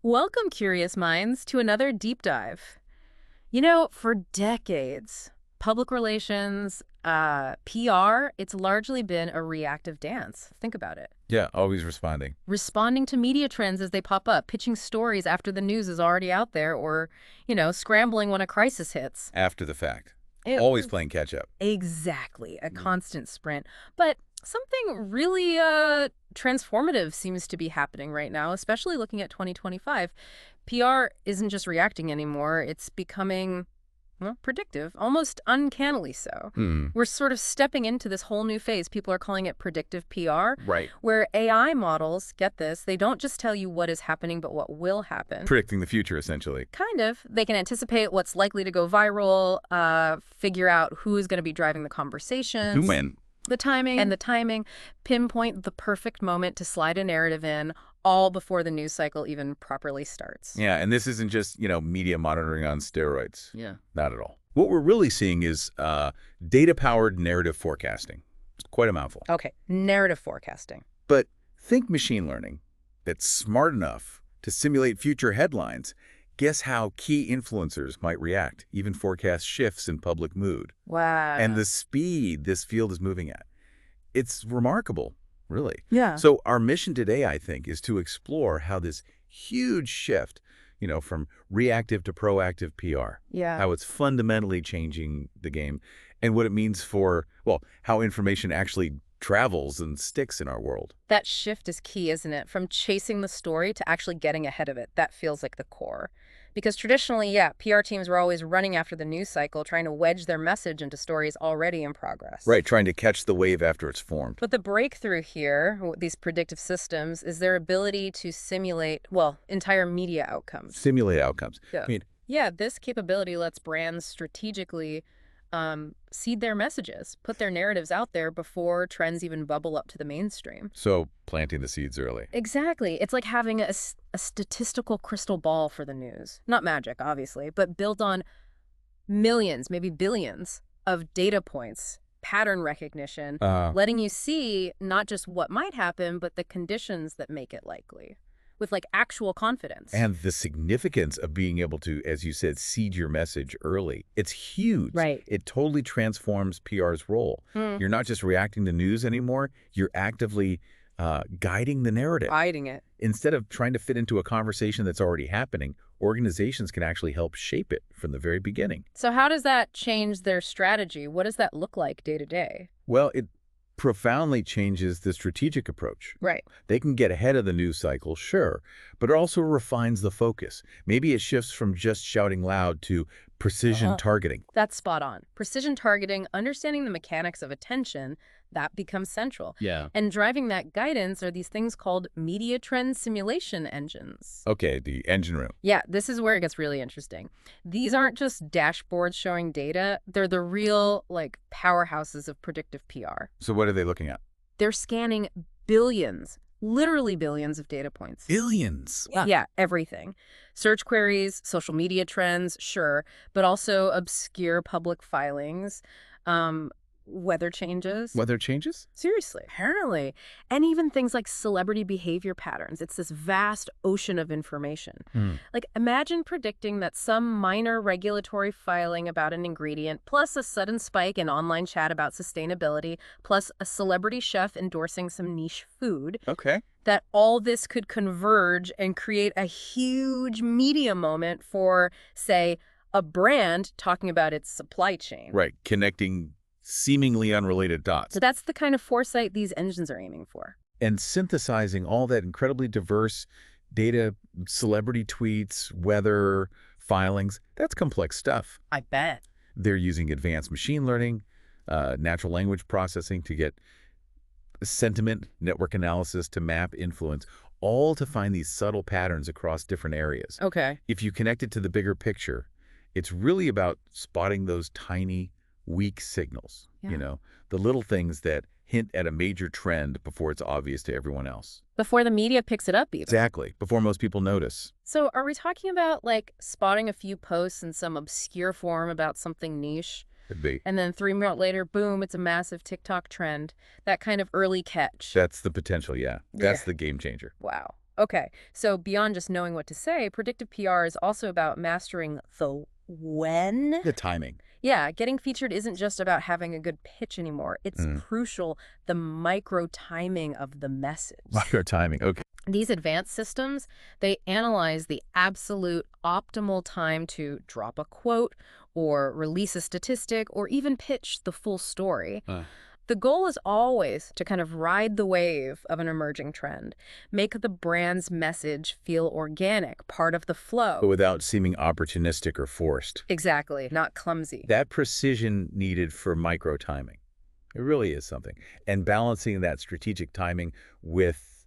Welcome, curious minds, to another deep dive. You know, for decades, public relations, PR, it's largely been a reactive dance. Think about it. Yeah, always responding Responding to media trends as they pop up, pitching stories after the news is already out there, or, scrambling when a crisis hits. after the fact. It, Always playing catch up. exactly, a Mm. constant sprint. But something really transformative seems to be happening right now, especially looking at 2025. PR isn't just reacting anymore, it's becoming, well, predictive, almost uncannily so. Hmm. We're sort of stepping into this whole new phase. People are calling it predictive PR, Right. where AI models, get this, they don't just tell you what is happening, but what will happen. Predicting the future, essentially. Kind of. They can anticipate what's likely to go viral, figure out who's going to be driving the conversations. Who when? The timing, pinpoint the perfect moment to slide a narrative in, all before the news cycle even properly starts. Yeah, and this isn't just, media monitoring on steroids. Yeah. Not at all. What we're really seeing is data-powered narrative forecasting. It's quite a mouthful. Okay, narrative forecasting. But think machine learning that's smart enough to simulate future headlines. Guess how key influencers might react, even forecast shifts in public mood. Wow. And the speed this field is moving at. It's remarkable, really. Yeah. So our mission today, I think, is to explore how this huge shift, from reactive to proactive PR, Yeah. how it's fundamentally changing the game and what it means for, well, how information actually travels and sticks in our world. That shift is key, isn't it? From chasing the story to actually getting ahead of it. That feels like the core. Because traditionally, yeah, PR teams were always running after the news cycle, trying to wedge their message into stories already in progress. Right, trying to catch the wave after it's formed. But the breakthrough here, these predictive systems, is their ability to simulate, well, entire media outcomes. Simulate outcomes. Yeah. I mean, Yeah, this capability lets brands strategically seed their messages, put their narratives out there before trends even bubble up to the mainstream. so planting the seeds early. Exactly. It's like having a statistical crystal ball for the news. Not magic, obviously, but built on millions, maybe billions of data points, pattern recognition, letting you see not just what might happen, but the conditions that make it likely, with like actual confidence. And the significance of being able to, as you said, seed your message early. It's huge. Right. It totally transforms PR's role. You're not just reacting to news anymore. You're actively guiding the narrative. Hiding it. Instead of trying to fit into a conversation that's already happening, organizations can actually help shape it from the very beginning. So how does that change their strategy? What does that look like day to day? Well, it profoundly changes the strategic approach. Right. They can get ahead of the news cycle, sure, but it also refines the focus. Maybe it shifts from just shouting loud to precision targeting. That's spot on. Precision targeting, understanding the mechanics of attention, that becomes central. Yeah. And driving that guidance are these things called media trend simulation engines. Okay, the engine room. Yeah, this is where it gets really interesting. These aren't just dashboards showing data. They're the real, powerhouses of predictive PR. So what are they looking at? They're scanning billions, literally billions of data points. Billions. Yeah, everything. Search queries, social media trends, sure, but also obscure public filings, weather changes. Weather changes? Seriously, apparently. And even things like celebrity behavior patterns. It's this vast ocean of information. Imagine predicting that some minor regulatory filing about an ingredient, plus a sudden spike in online chat about sustainability, plus a celebrity chef endorsing some niche food, Okay. that all this could converge and create a huge media moment for, say, a brand talking about its supply chain. Right, connecting seemingly unrelated dots. So that's the kind of foresight these engines are aiming for. And synthesizing all that incredibly diverse data, celebrity tweets, weather, filings, that's complex stuff. I bet. They're using advanced machine learning, natural language processing to get sentiment, network analysis to map influence, all to find these subtle patterns across different areas. Okay. If you connect it to the bigger picture, it's really about spotting those tiny, weak signals, Yeah. The little things that hint at a major trend before it's obvious to everyone else. Before the media picks it up even. Exactly, before most people notice. So are we talking about spotting a few posts in some obscure forum about something niche? Could be. And then 3 months later, boom, it's a massive TikTok trend. That kind of early catch. That's the potential, yeah. That's Yeah. the game changer. Wow. Okay, so beyond just knowing what to say, predictive PR is also about mastering the when. The timing. Yeah, getting featured isn't just about having a good pitch anymore. It's Mm. crucial, the micro timing of the message. Micro timing. Okay. These advanced systems, they analyze the absolute optimal time to drop a quote or release a statistic or even pitch the full story. The goal is always to kind of ride the wave of an emerging trend, make the brand's message feel organic, part of the But flow. without seeming opportunistic or forced. Exactly, not clumsy. That precision needed for micro timing. It really is something. And balancing that strategic timing with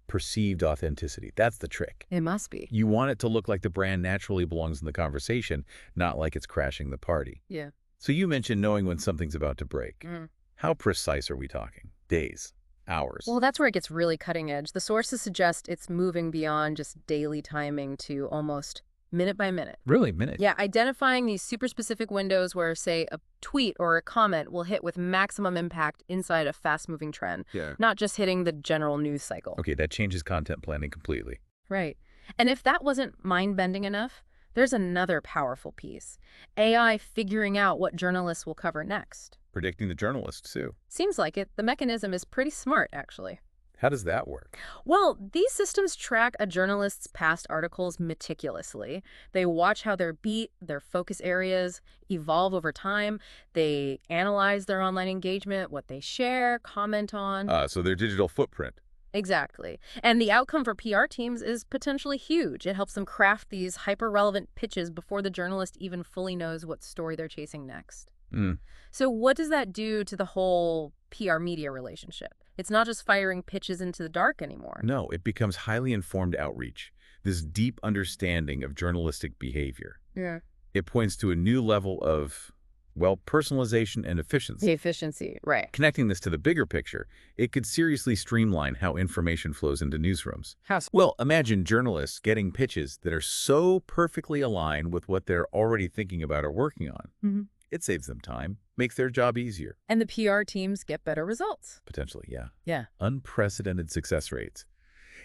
perceived authenticity. That's the trick. It must be. You want it to look like the brand naturally belongs in the conversation, not like it's crashing the party. Yeah. So you mentioned knowing when something's about to break. Mm. How precise are we talking? Days? Hours? Well, that's where it gets really cutting edge. The sources suggest it's moving beyond just daily timing to almost minute by minute. Really? Minutes? Yeah, identifying these super specific windows where, say, a tweet or a comment will hit with maximum impact inside a fast-moving trend, Yeah. not just hitting the general news cycle. Okay, that changes content planning completely. Right. And if that wasn't mind-bending enough, there's another powerful piece. AI figuring out what journalists will cover next. Predicting the journalists, too. Seems like it. The mechanism is pretty smart, actually. How does that work? Well, these systems track a journalist's past articles meticulously. They watch how their beat, their focus areas evolve over time. They analyze their online engagement, what they share, comment on. So their digital footprint. Exactly. And the outcome for PR teams is potentially huge. It helps them craft these hyper-relevant pitches before the journalist even fully knows what story they're chasing next. Mm. So what does that do to the whole PR media relationship? It's not just firing pitches into the dark anymore. No, it becomes highly informed outreach, this deep understanding of journalistic behavior. Yeah. It points to a new level of, well, personalization and efficiency. The efficiency, right. Connecting this to the bigger picture, it could seriously streamline how information flows into newsrooms. How so? Well, imagine journalists getting pitches that are so perfectly aligned with what they're already thinking about or working on. Mm-hmm. It saves them time, makes their job easier. And the PR teams get better results. Potentially, yeah. Yeah. Unprecedented success rates.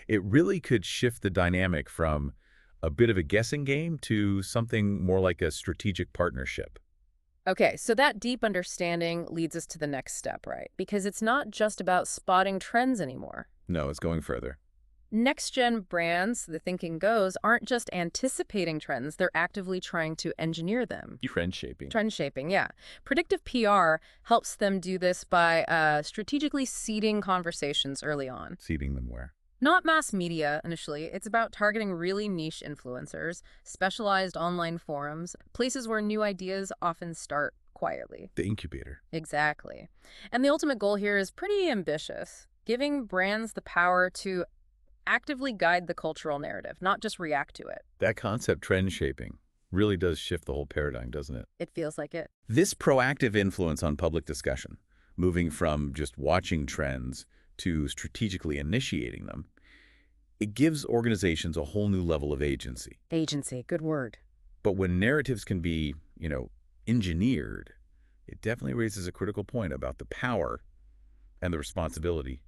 It really could shift the dynamic from a bit of a guessing game to something more like a strategic partnership. Okay, so that deep understanding leads us to the next step, right? Because it's not just about spotting trends anymore. No, it's going further. Next-gen brands, the thinking goes, aren't just anticipating trends, they're actively trying to engineer them. Trend shaping. Trend shaping, yeah. Predictive PR helps them do this by strategically seeding conversations early on. Seeding them where? Not mass media, initially. It's about targeting really niche influencers, specialized online forums, places where new ideas often start quietly. The incubator. Exactly. And the ultimate goal here is pretty ambitious, giving brands the power to actively guide the cultural narrative, not just react to it. That concept, trend shaping, really does shift the whole paradigm, doesn't it? It feels like it. This proactive influence on public discussion, moving from just watching trends to strategically initiating them, it gives organizations a whole new level of agency. Agency, good word. But when narratives can be, engineered, it definitely raises a critical point about the power and the responsibility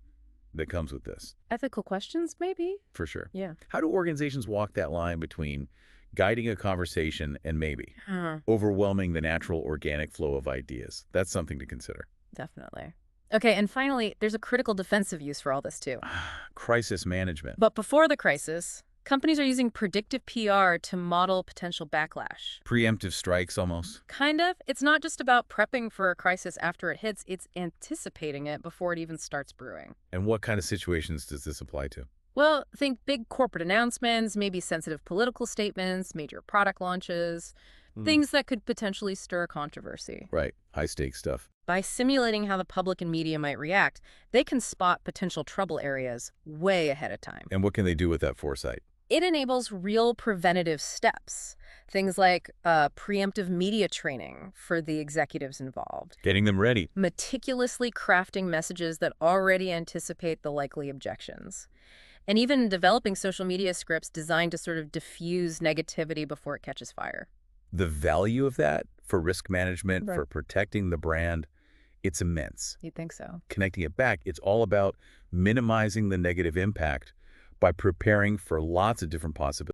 that comes with this. Ethical questions, maybe? For sure. Yeah. How do organizations walk that line between guiding a conversation and maybe overwhelming the natural organic flow of ideas? That's something to consider. Definitely. Okay, and finally, there's a critical defensive use for all this too. Crisis management. But before the crisis, companies are using predictive PR to model potential backlash. Preemptive strikes almost. Kind of. It's not just about prepping for a crisis after it hits, it's anticipating it before it even starts brewing. And what kind of situations does this apply to? Well, think big corporate announcements, maybe sensitive political statements, major product launches, things that could potentially stir controversy. Right. High-stakes stuff. By simulating how the public and media might react, they can spot potential trouble areas way ahead of time. And what can they do with that foresight? It enables real preventative steps, things like preemptive media training for the executives involved, Getting them ready. meticulously crafting messages that already anticipate the likely objections, and even developing social media scripts designed to sort of diffuse negativity before it catches fire. The value of that for risk management, Right. for protecting the brand, it's immense. You'd think so. Connecting it back, it's all about minimizing the negative impact by preparing for lots of different possibilities.